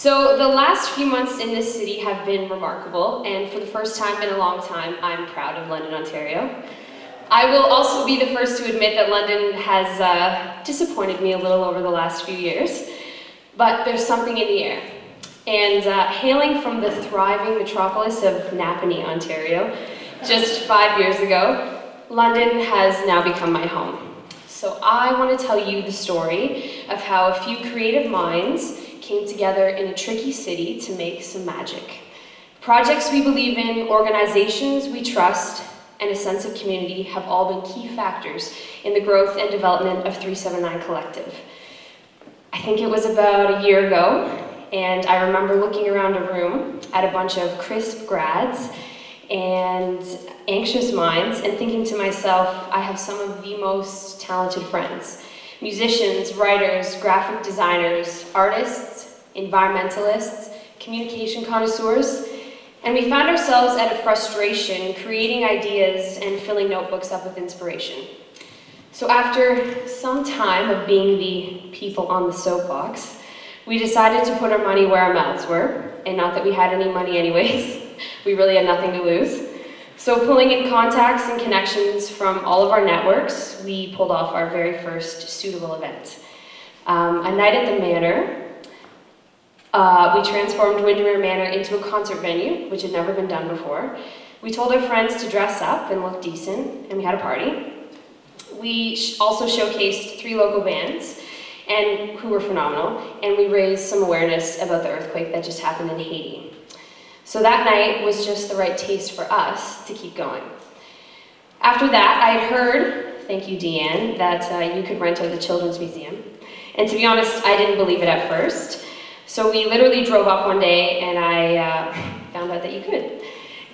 So the last few months in this city have been remarkable, and for the first time in a long time, I'm proud of London, Ontario. I will also be the first to admit that London has disappointed me a little over the last few years, but there's something in the air. And hailing from the thriving metropolis of Napanee, Ontario, just 5 years ago, London has now become my home. So I want to tell you the story of how a few creative minds came together in a tricky city to make some magic. Projects we believe in, organizations we trust, and a sense of community have all been key factors in the growth and development of 379 Collective. I think it was about a year ago, and I remember looking around a room at a bunch of crisp grads and anxious minds and thinking to myself, I have some of the most talented friends. Musicians, writers, graphic designers, artists, environmentalists, communication connoisseurs, and we found ourselves at a frustration, creating ideas and filling notebooks up with inspiration. So after some time of being the people on the soapbox, we decided to put our money where our mouths were, and not that we had any money anyways, we really had nothing to lose. So pulling in contacts and connections from all of our networks, we pulled off our very first suitable event. A night at the Manor. We transformed Windermere Manor into a concert venue, which had never been done before. We told our friends to dress up and look decent, and we had a party. We also showcased 3 local bands, and who were phenomenal, and we raised some awareness about the earthquake that just happened in Haiti. So that night was just the right taste for us to keep going. After that, I had heard, thank you Deanne, that you could rent out the Children's Museum. And to be honest, I didn't believe it at first. So we literally drove up one day and I found out that you could.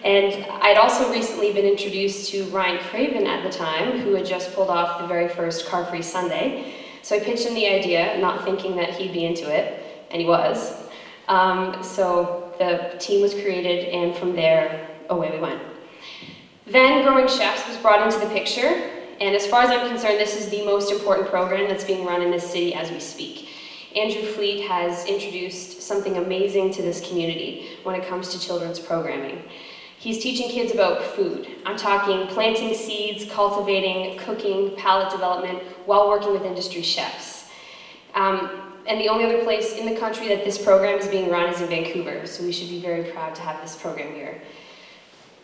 And I'd also recently been introduced to Ryan Craven at the time, who had just pulled off the very first Car-Free Sunday. So I pitched him the idea, not thinking that he'd be into it, and he was. So the team was created, and from there, away we went. Then Growing Chefs was brought into the picture, and as far as I'm concerned, this is the most important program that's being run in this city as we speak. Andrew Fleet has introduced something amazing to this community when it comes to children's programming. He's teaching kids about food. I'm talking planting seeds, cultivating, cooking, palate development, while working with industry chefs. And the only other place in the country that this program is being run is in Vancouver, so we should be very proud to have this program here.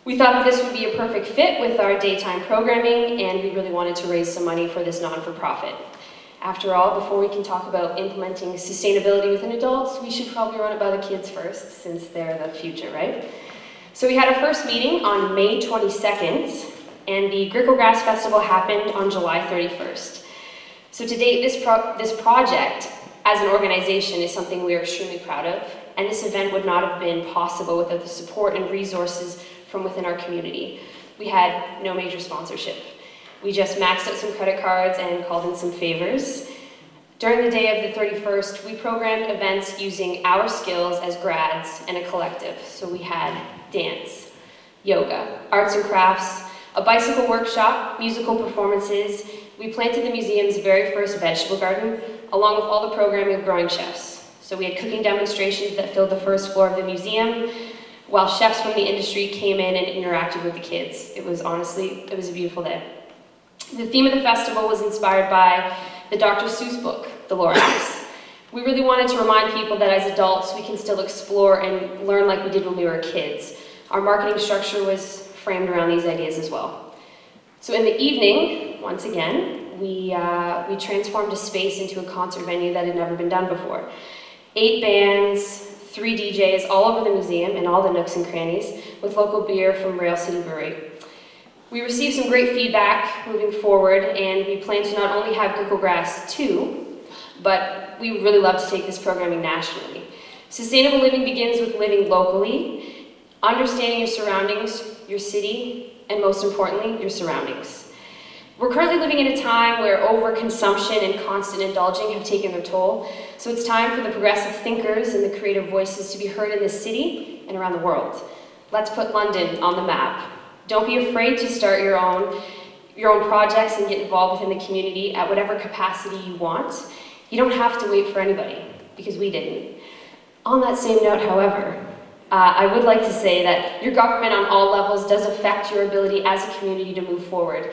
We thought that this would be a perfect fit with our daytime programming, and we really wanted to raise some money for this non-for-profit. After all, before we can talk about implementing sustainability within adults, we should probably run it by the kids first, since they're the future, right? So we had our first meeting on May 22nd, and the Gricklegrass Festival happened on July 31st. So to date, this project, as an organization, is something we are extremely proud of, and this event would not have been possible without the support and resources from within our community. We had no major sponsorship. We just maxed out some credit cards and called in some favors. During the day of the 31st, we programmed events using our skills as grads and a collective. So we had dance, yoga, arts and crafts, a bicycle workshop, musical performances. We planted the museum's very first vegetable garden, along with all the programming of Growing Chefs. So we had cooking demonstrations that filled the first floor of the museum, while chefs from the industry came in and interacted with the kids. It was a beautiful day. The theme of the festival was inspired by the Dr. Seuss book, The Lorax. We really wanted to remind people that as adults, we can still explore and learn like we did when we were kids. Our marketing structure was framed around these ideas as well. So in the evening, once again, we transformed a space into a concert venue that had never been done before. 8 bands, 3 DJs all over the museum and all the nooks and crannies, with local beer from Rail City Brewery. We received some great feedback moving forward, and we plan to not only have Gricklegrass 2, but we would really love to take this programming nationally. Sustainable living begins with living locally, understanding your surroundings, your city, and most importantly, your surroundings. We're currently living in a time where overconsumption and constant indulging have taken their toll, so it's time for the progressive thinkers and the creative voices to be heard in this city and around the world. Let's put London on the map. Don't be afraid to start your own projects and get involved within the community at whatever capacity you want. You don't have to wait for anybody, because we didn't. On that same note, however, I would like to say that your government on all levels does affect your ability as a community to move forward.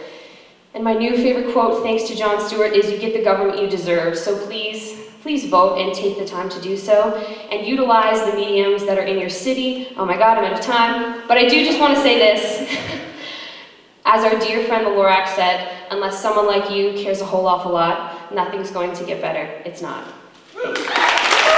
And my new favorite quote, thanks to Jon Stewart, is you get the government you deserve. So please vote and take the time to do so, and utilize the mediums that are in your city. Oh my God, I'm out of time. But I do just want to say this. As our dear friend the Lorax said, unless someone like you cares a whole awful lot, nothing's going to get better. It's not. Thanks.